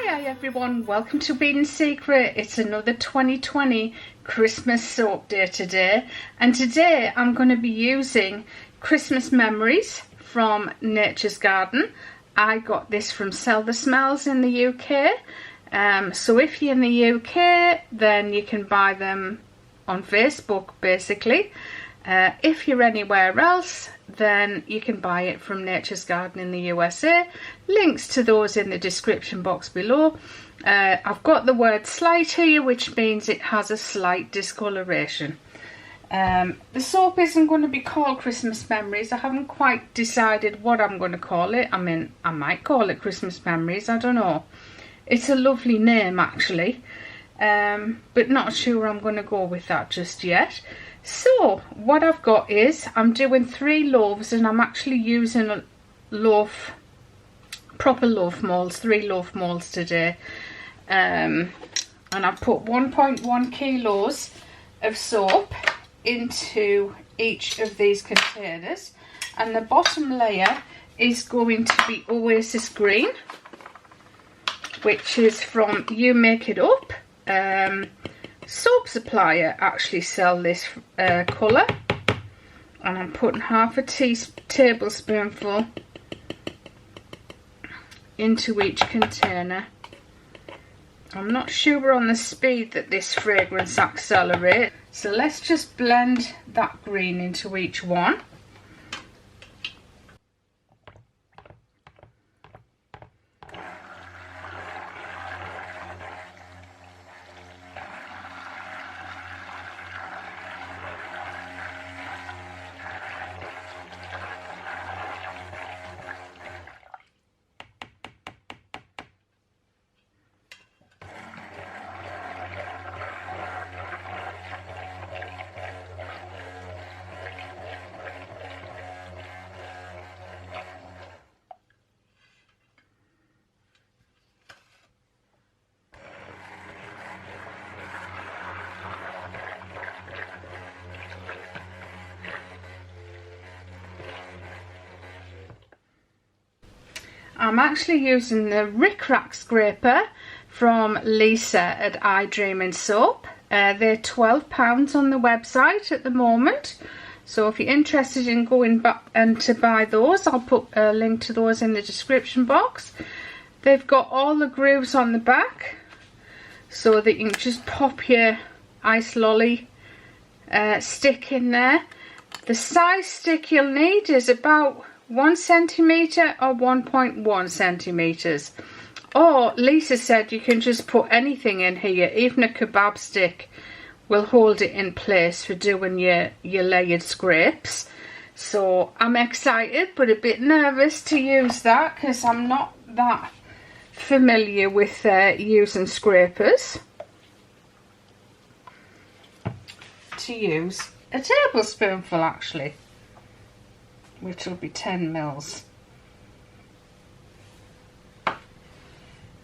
Hi everyone, welcome to Being Secret. It's another 2020 Christmas soap day today, and today I'm going to be using Christmas Memories from Nature's Garden. I got this from Sell the Smells in the UK, so if you're in the UK then you can buy them on Facebook basically. If you're anywhere else then you can buy it from Nature's Garden in the USA. Links to those in the description box below. I've got the word slight here, which means it has a slight discoloration. The soap isn't going to be called Christmas Memories. I haven't quite decided what I'm going to call it. I mean, I might call it Christmas Memories, I don't know. It's a lovely name actually, but not sure I'm going to go with that just yet. So what I've got is I'm doing 3 loaves, and I'm actually using a proper loaf molds, 3 loaf molds today, and I've put 1.1 kilos of soap into each of these containers, and the bottom layer is going to be Oasis Green, which is from You Make It Up. Soap Supplier actually sell this colour, and I'm putting half a tablespoonful into each container. I'm not sure on the speed that this fragrance accelerates, so let's just blend that green into each one. I'm actually using the rickrack scraper from Lisa at I Dream in Soap. They're £12 on the website at the moment, so if you're interested in going back and to buy those, I'll put a link to those in the description box. They've got all the grooves on the back so that you can just pop your ice lolly stick in there. The size stick you'll need is about 1 centimetre or 1.1 centimetres. Or Lisa said you can just put anything in here, even a kebab stick will hold it in place for doing your layered scrapes. So I'm excited but a bit nervous to use that because I'm not that familiar with using scrapers. To use a tablespoonful actually, which will be 10 mils.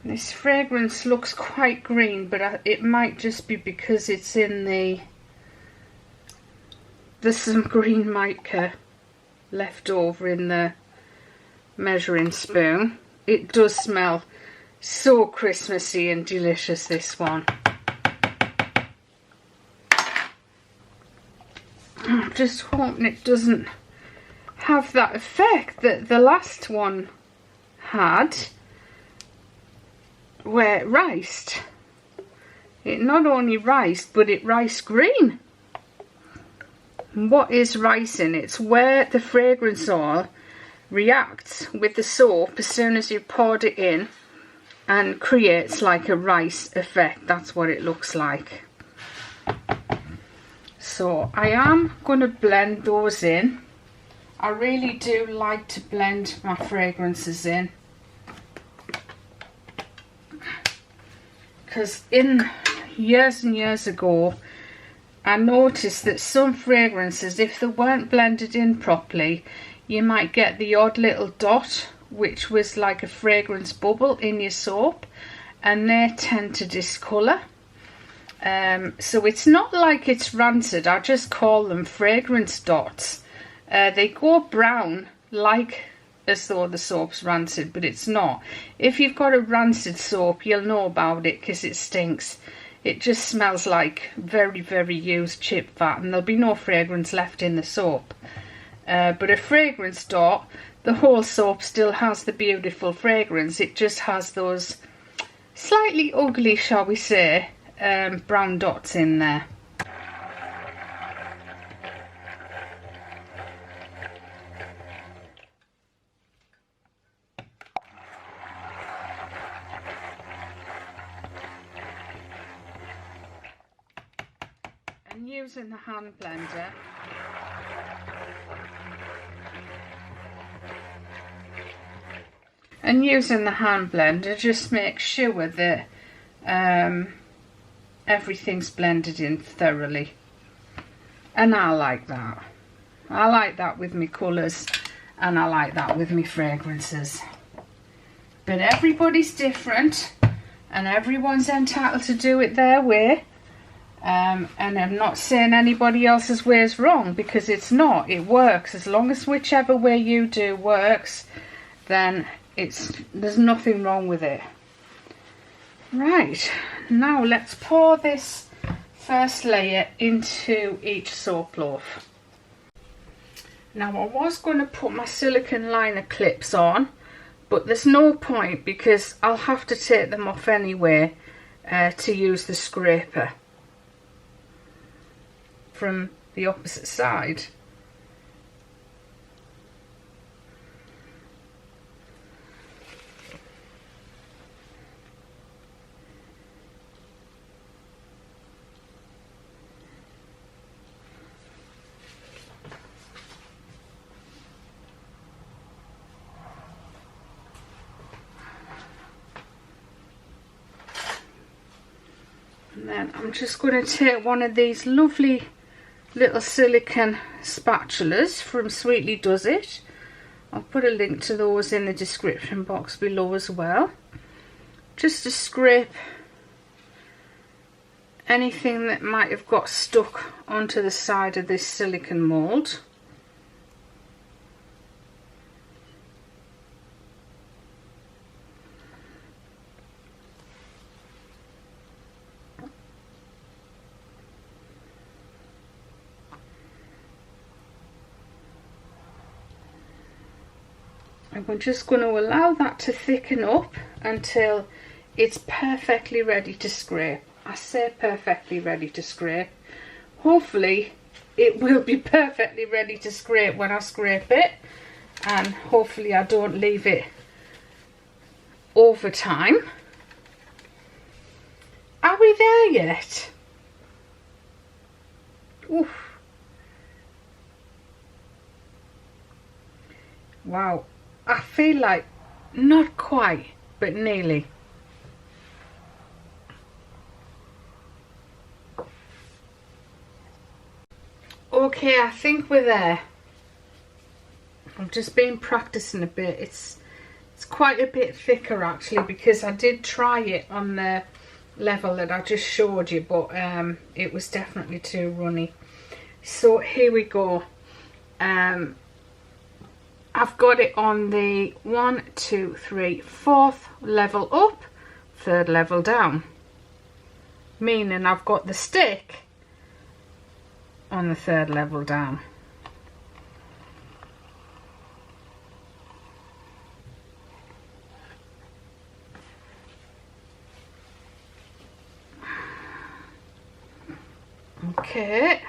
This fragrance looks quite green, but it might just be because it's in there's some green mica left over in the measuring spoon. It does smell so Christmassy and delicious, this one. I'm just hoping it doesn't have that effect that the last one had, where it riced. It not only riced, but it riced green. And what is ricing? It's where the fragrance oil reacts with the soap as soon as you poured it in and creates like a rice effect. That's what it looks like. So I am going to blend those in. I really do like to blend my fragrances in, because in years and years ago I noticed that some fragrances, if they weren't blended in properly, you might get the odd little dot which was like a fragrance bubble in your soap, and they tend to discolour. So it's not like it's rancid, I just call them fragrance dots. They go brown like as though the soap's rancid, but it's not. If you've got a rancid soap, you'll know about it because it stinks. It just smells like very, very used chip fat, and there'll be no fragrance left in the soap. But a fragrance dot, the whole soap still has the beautiful fragrance. It just has those slightly ugly, shall we say, brown dots in there. And using the hand blender, just make sure that everything's blended in thoroughly. And I like that. I like that with my colours, and I like that with my fragrances. But everybody's different, and everyone's entitled to do it their way. And I'm not saying anybody else's way is wrong, because it's not. It works. As long as whichever way you do works, then there's nothing wrong with it. Right, now let's pour this first layer into each soap loaf. Now I was going to put my silicone liner clips on, but there's no point because I'll have to take them off anyway to use the scraper from the opposite side. And then I'm just going to take one of these lovely little silicone spatulas from Sweetly Does It. I'll put a link to those in the description box below as well. Just to scrape anything that might have got stuck onto the side of this silicone mould. And we're just going to allow that to thicken up until it's perfectly ready to scrape. I say perfectly ready to scrape. Hopefully it will be perfectly ready to scrape when I scrape it, and hopefully I don't leave it over time. Are we there yet? Oof. Wow. I feel like not quite, but nearly. Okay, I think we're there. I've just been practicing a bit. It's quite a bit thicker actually, because I did try it on the level that I just showed you, but it was definitely too runny. So here we go. I've got it on the 1, 2, 3, 4th level up, 3rd level down, meaning I've got the stick on the 3rd level down. Okay.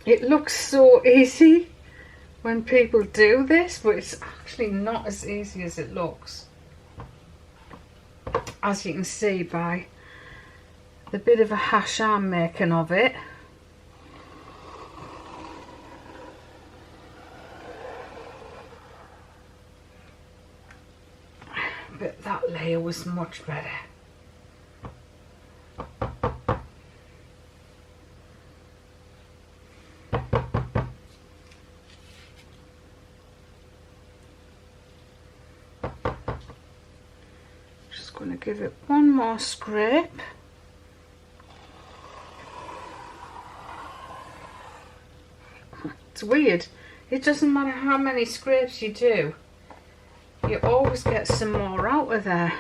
It looks so easy, when people do this, but it's actually not as easy as it looks, as you can see by the bit of a hash I'm making of it. But that layer was much better. Just going to give it one more scrape. It's weird. It doesn't matter how many scrapes you do, you always get some more out of there.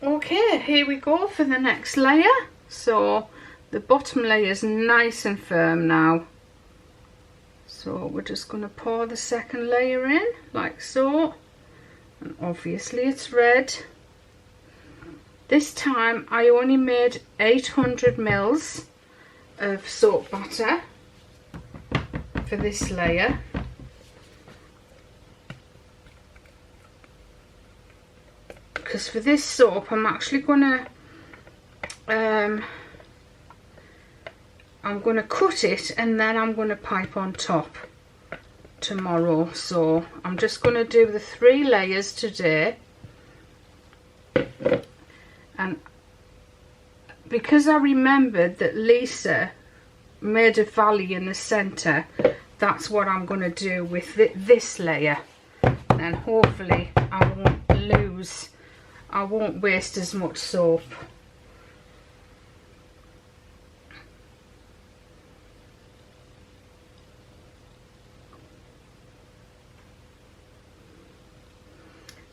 Okay, here we go for the next layer. So the bottom layer is nice and firm now. So we're just going to pour the second layer in, like so. And obviously it's red. This time I only made 800 mils of soap batter for this layer. Because for this soap I'm actually gonna I'm gonna cut it and then I'm gonna pipe on top tomorrow. So I'm just gonna do the 3 layers today, and because I remembered that Lisa made a valley in the center, that's what I'm gonna do with this layer, and hopefully I won't waste as much soap.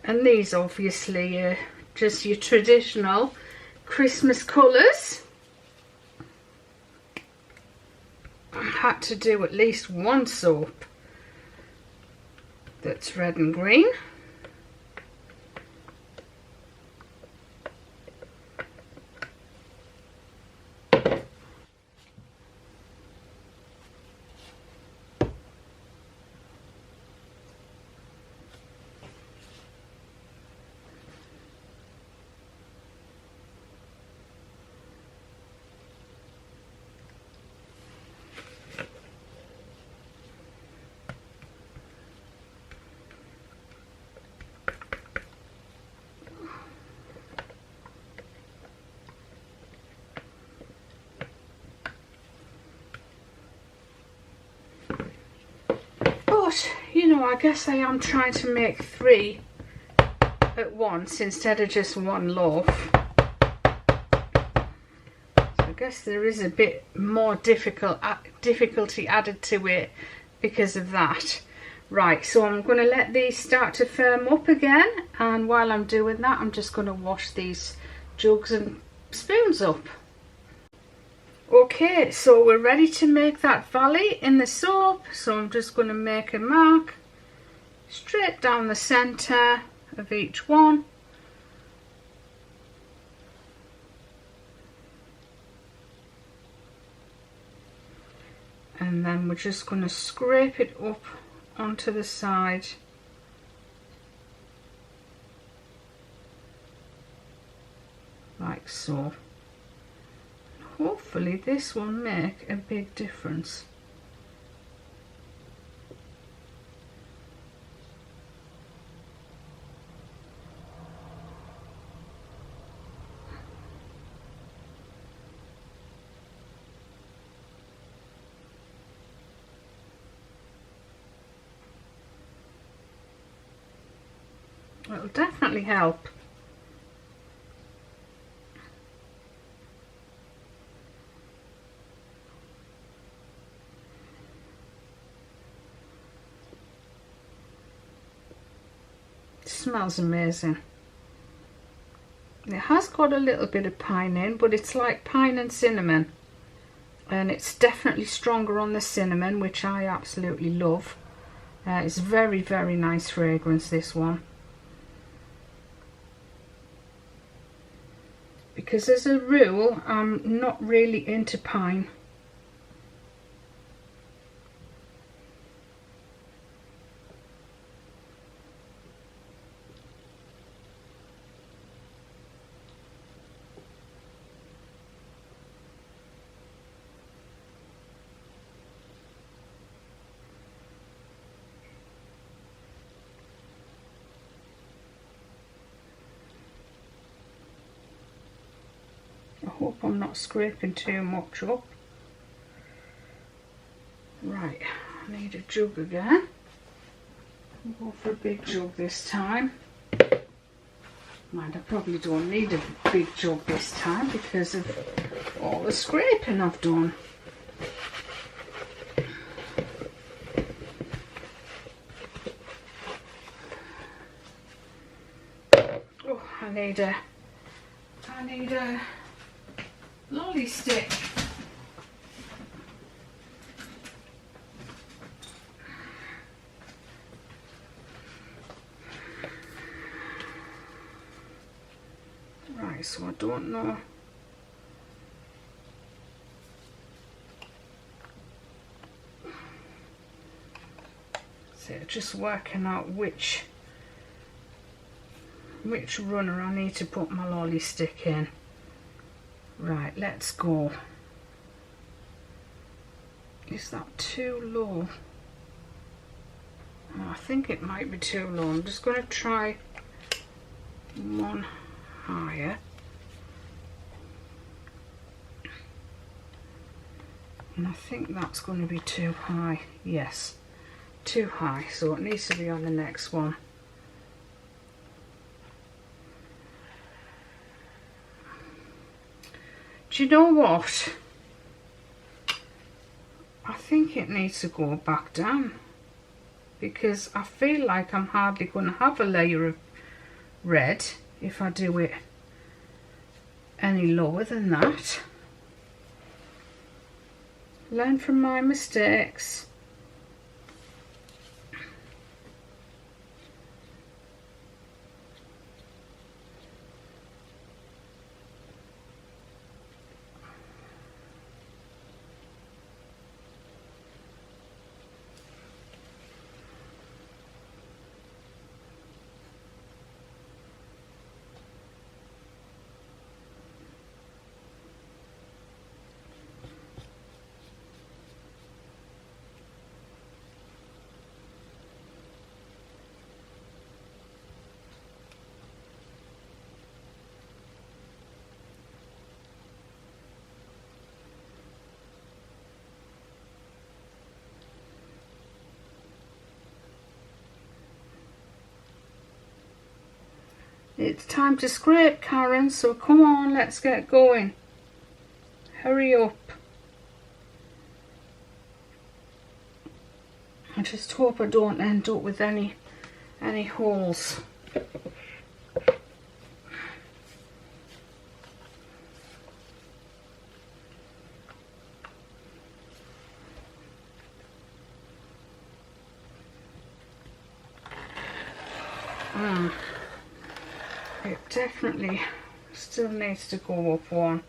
And these obviously are just your traditional Christmas colours. I had to do at least one soap that's red and green. But, you know, I guess I am trying to make 3 at once instead of just one loaf. So I guess there is a bit more difficulty added to it because of that. Right, so I'm going to let these start to firm up again, and while I'm doing that I'm just going to wash these jugs and spoons up. Okay, so we're ready to make that valley in the soap, so I'm just going to make a mark straight down the centre of each one. And then we're just going to scrape it up onto the side. Like so. Hopefully this will make a big difference. It'll definitely help. It smells amazing. It has got a little bit of pine in, but it's like pine and cinnamon. And it's definitely stronger on the cinnamon, which I absolutely love. It's very, very nice fragrance, this one. Because as a rule, I'm not really into pine. I hope I'm not scraping too much up. Right, I need a jug again. I'll go for a big jug this time. Mind, I probably don't need a big jug this time because of all the scraping I've done. Oh, I need a lolly stick. Right, so I don't know. So just working out which runner I need to put my lolly stick in. Right, let's go. Is that too low? Oh, I think it might be too low. I'm just going to try one higher. And I think that's going to be too high. Yes, too high. So it needs to be on the next one. Do you know what? I think it needs to go back down because I feel like I'm hardly going to have a layer of red if I do it any lower than that. Learn from my mistakes. It's time to scrape, Karen, so come on, let's get going. Hurry up. I just hope I don't end up with any holes. It definitely still needs to go up one.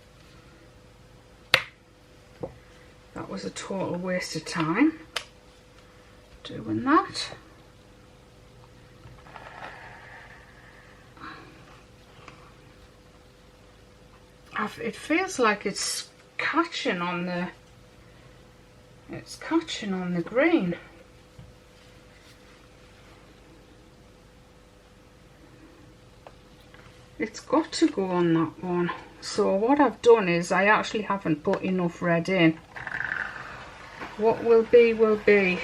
That was a total waste of time doing that. It feels like it's catching on the green. It's got to go on that one. So what I've done is I actually haven't put enough red in. What will be will be.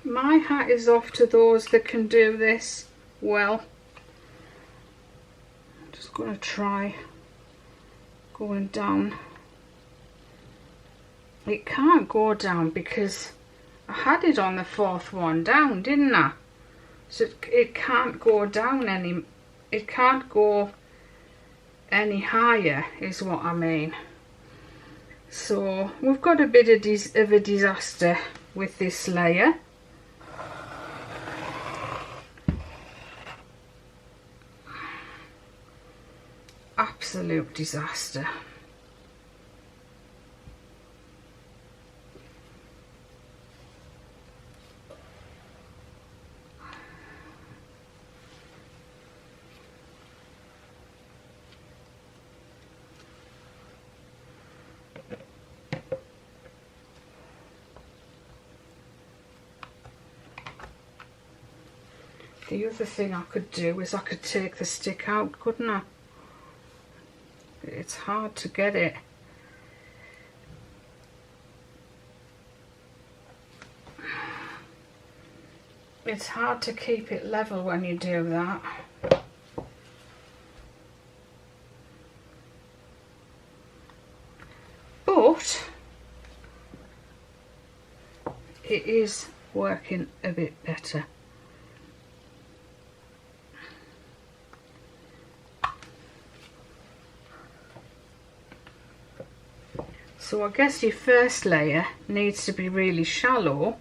My hat is off to those that can do this well. I'm just going to try going down. It can't go down because I had it on the fourth one down, didn't I? So it can't go down any, it can't go any higher is what I mean. So we've got a bit of a disaster with this layer. Absolute disaster. The other thing I could do is I could take the stick out, couldn't I? It's hard to get it. It's hard to keep it level when you do that. But it is working a bit better. So I guess your first layer needs to be really shallow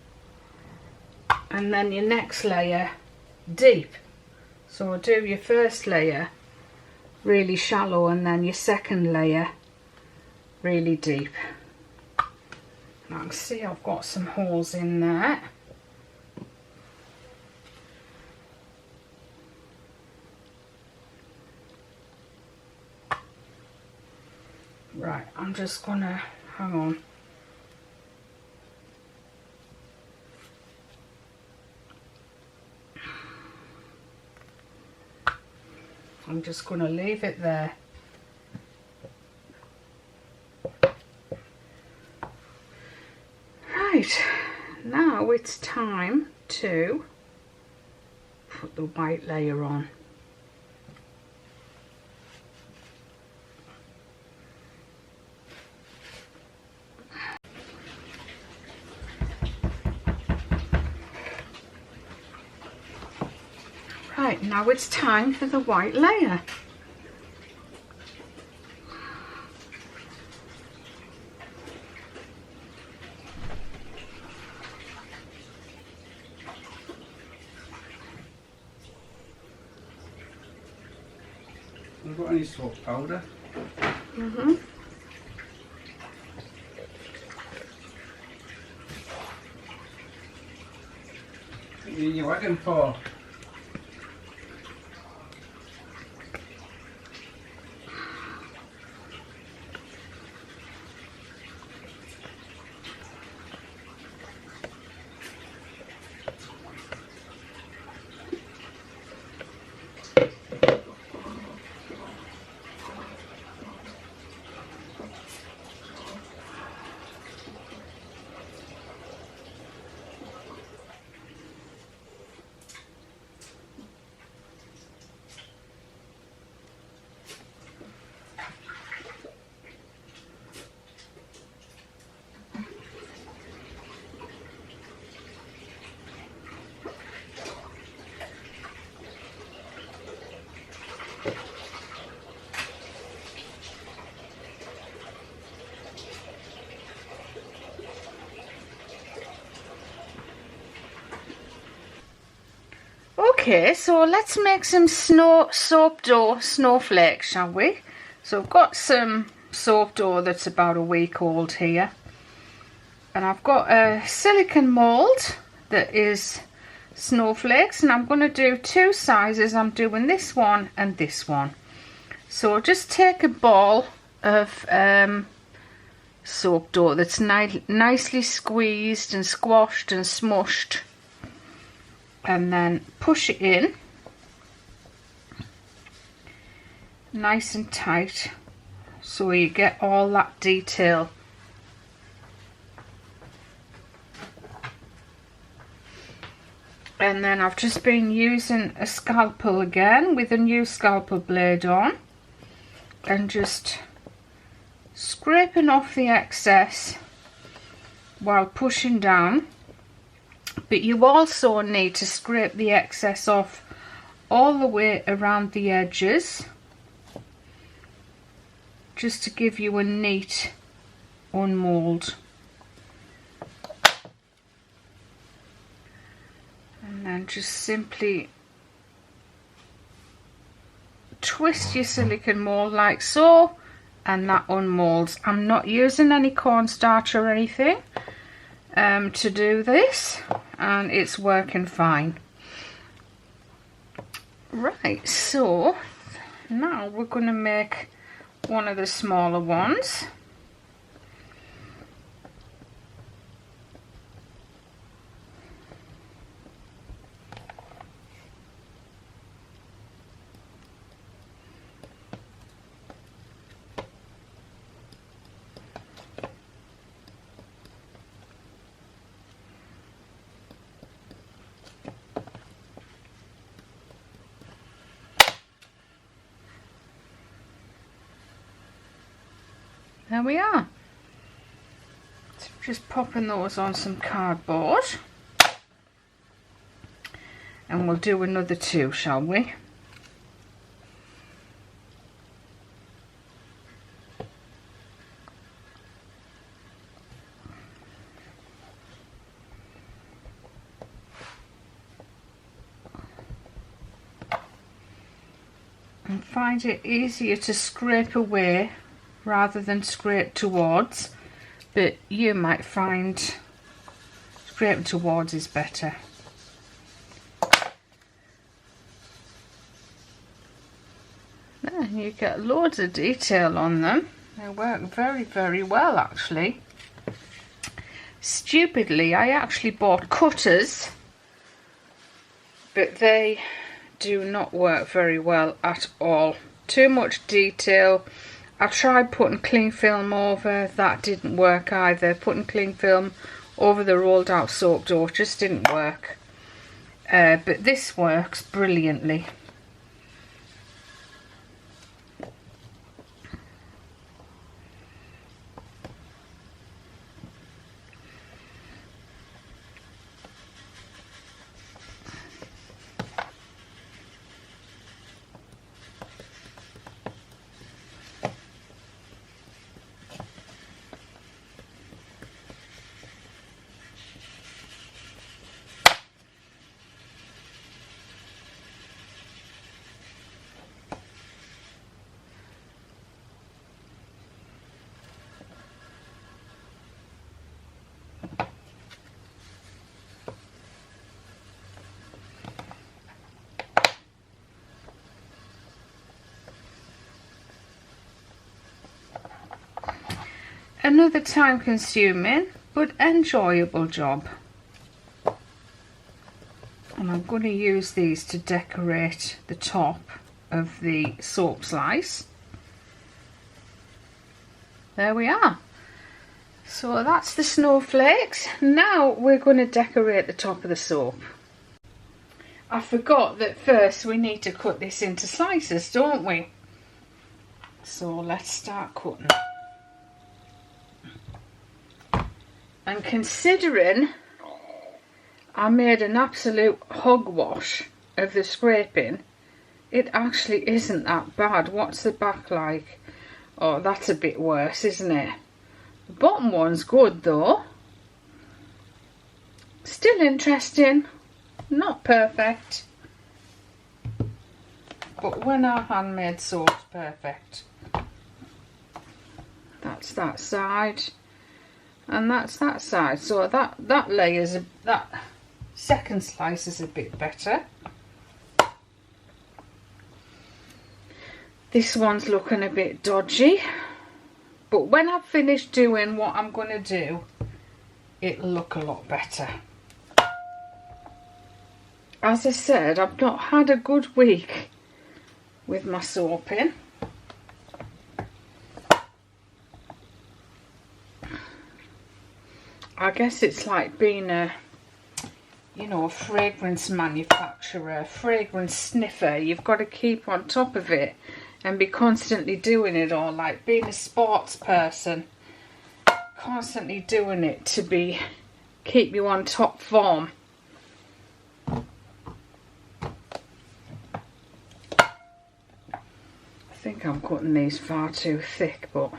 and then your next layer deep. So do your first layer really shallow and then your second layer really deep. Now I can see I've got some holes in there. Right, I'm just gonna, hang on. I'm just gonna leave it there. Right, now it's time to put the white layer on. Right, now it's time for the white layer. Have you got any soap powder? Mm-hmm. What are you looking for? Okay, so let's make some soap dough snowflakes, shall we? So I've got some soap dough that's about a week old here. And I've got a silicone mould that is snowflakes, and I'm going to do two sizes. I'm doing this one and this one. So just take a ball of soap dough that's nicely squeezed and squashed and smushed, and then push it in nice and tight so you get all that detail. And then I've just been using a scalpel again with a new scalpel blade on and just scraping off the excess while pushing down. But you also need to scrape the excess off all the way around the edges, just to give you a neat unmould. And then just simply twist your silicone mould like so, and that unmoulds. I'm not using any cornstarch or anything to do this, and it's working fine. Right, so now we're going to make one of the smaller ones. There we are. So just popping those on some cardboard. And we'll do another two, shall we? And find it easier to scrape away rather than scrape towards, but you might find scraping towards is better. And you get loads of detail on them. They work very, very well actually. Stupidly, I actually bought cutters, but they do not work very well at all. Too much detail. I tried putting cling film over, that didn't work either. Putting cling film over the rolled out soap dough just didn't work. But this works brilliantly. Another time consuming but enjoyable job. And I'm going to use these to decorate the top of the soap slice. There we are. So that's the snowflakes. Now we're going to decorate the top of the soap. I forgot that first we need to cut this into slices, don't we? So let's start cutting. And considering I made an absolute hogwash of the scraping, it actually isn't that bad. What's the back like? Oh, that's a bit worse, isn't it? The bottom one's good though. Still interesting. Not perfect. But when our handmade soap's perfect. That's that side. And that's that side. So that layer's that second slice is a bit better. This one's looking a bit dodgy, but when I've finished doing what I'm going to do, it'll look a lot better. As I said, I've not had a good week with my soaping. I guess it's like being a you know, a fragrance manufacturer, a fragrance sniffer. You've got to keep on top of it and be constantly doing it, or like being a sports person, constantly doing it to keep you on top form. I think I'm cutting these far too thick, but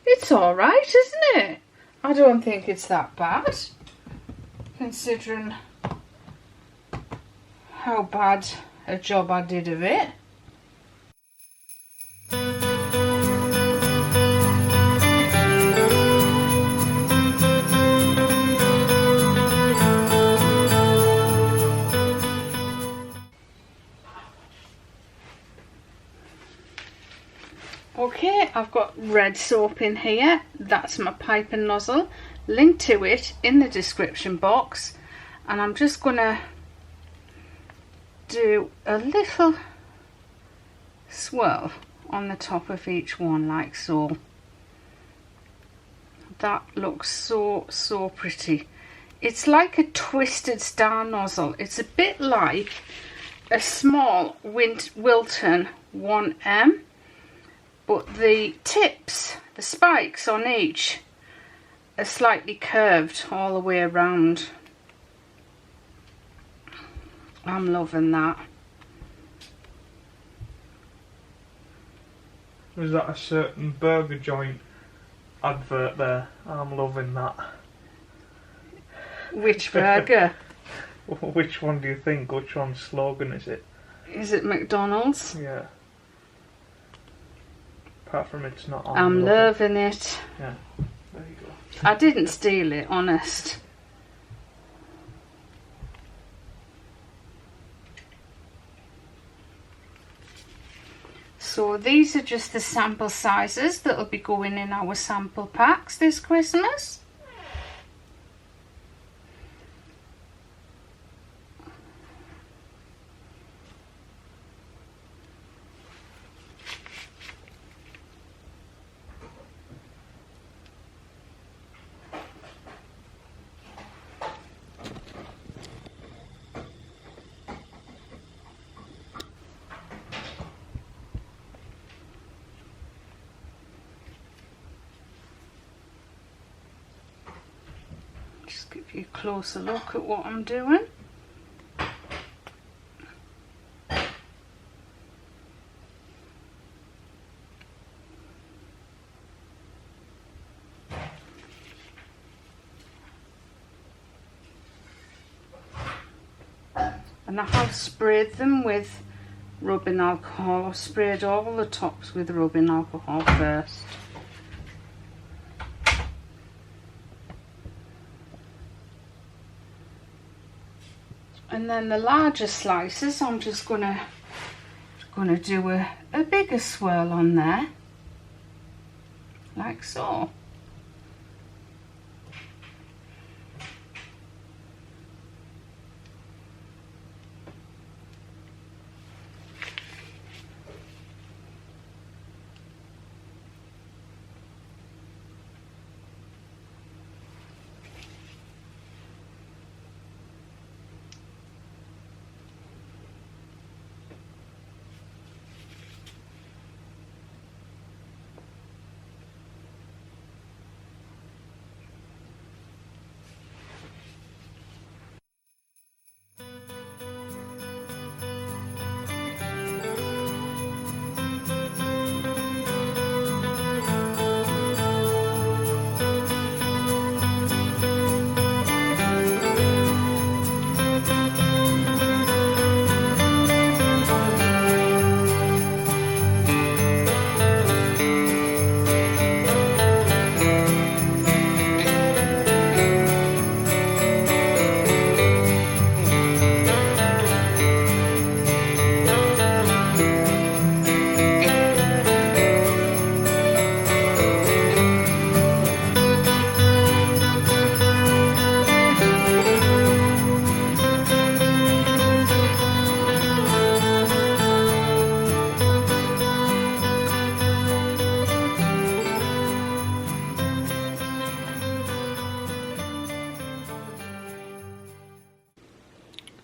it's alright, isn't it? I don't think it's that bad, considering how bad a job I did of it. Okay, I've got red soap in here. That's my pipe and nozzle. Link to it in the description box. And I'm just gonna do a little swirl on the top of each one, like so. That looks so pretty. It's like a twisted star nozzle. It's a bit like a small Wilton 1M, but the tips, the spikes on each, are slightly curved all the way around. I'm loving that. Was that a certain burger joint advert there? I'm loving that. Which burger? Which one do you think? Which one's slogan is it? Is it McDonald's? Yeah. Apart from it's not on. I'm loving it. Yeah. There you go. I didn't steal it, honest. So these are just the sample sizes that'll be going in our sample packs this Christmas. Give you a closer look at what I'm doing. And I have sprayed them with rubbing alcohol. I've sprayed all the tops with rubbing alcohol first. And then the larger slices, I'm just gonna do a bigger swirl on there, like so.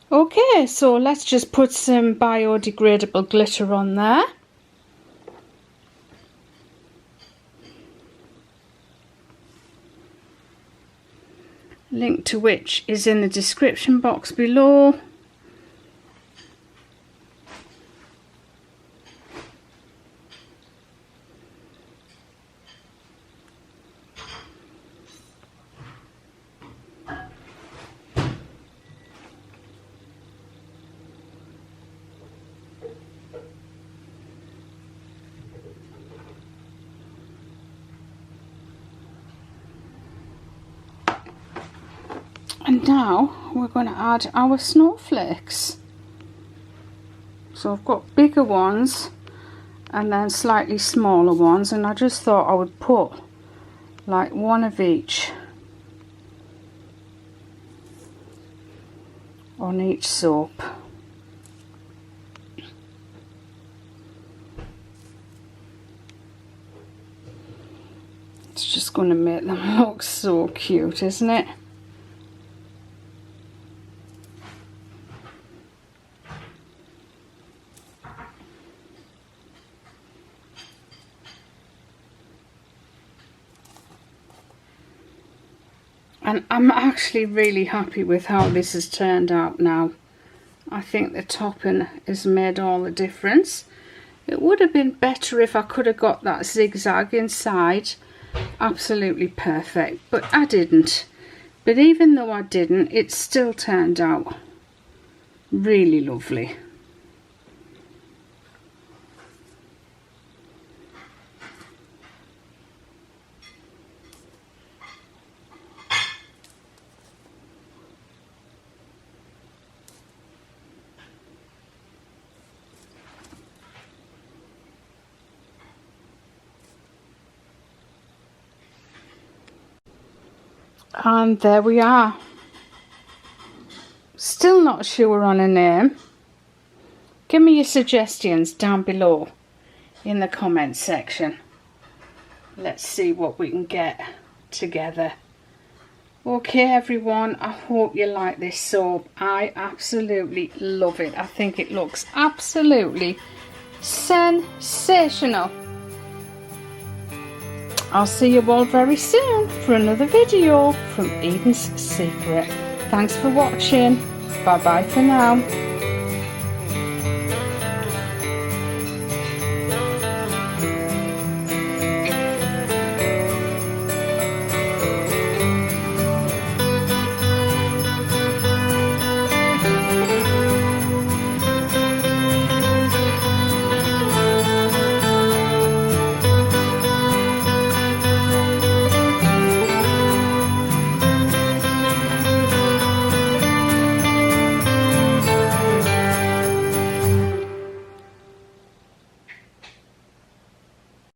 Okay, so let's just put some biodegradable glitter on there. Link to which is in the description box below. And now we're going to add our snowflakes. So I've got bigger ones and then slightly smaller ones, and I just thought I would put like one of each on each soap. It's just going to make them look so cute, isn't it? And I'm actually really happy with how this has turned out now. I think the topping has made all the difference. It would have been better if I could have got that zigzag inside. Absolutely perfect, but I didn't. But even though I didn't, it still turned out really lovely. And there we are. Still not sure on a name. Give me your suggestions down below in the comments section. Let's see what we can get together. Okay everyone, I hope you like this soap. I absolutely love it. I think it looks absolutely sensational. I'll see you all very soon for another video from Eden's Secret. Thanks for watching. Bye bye for now.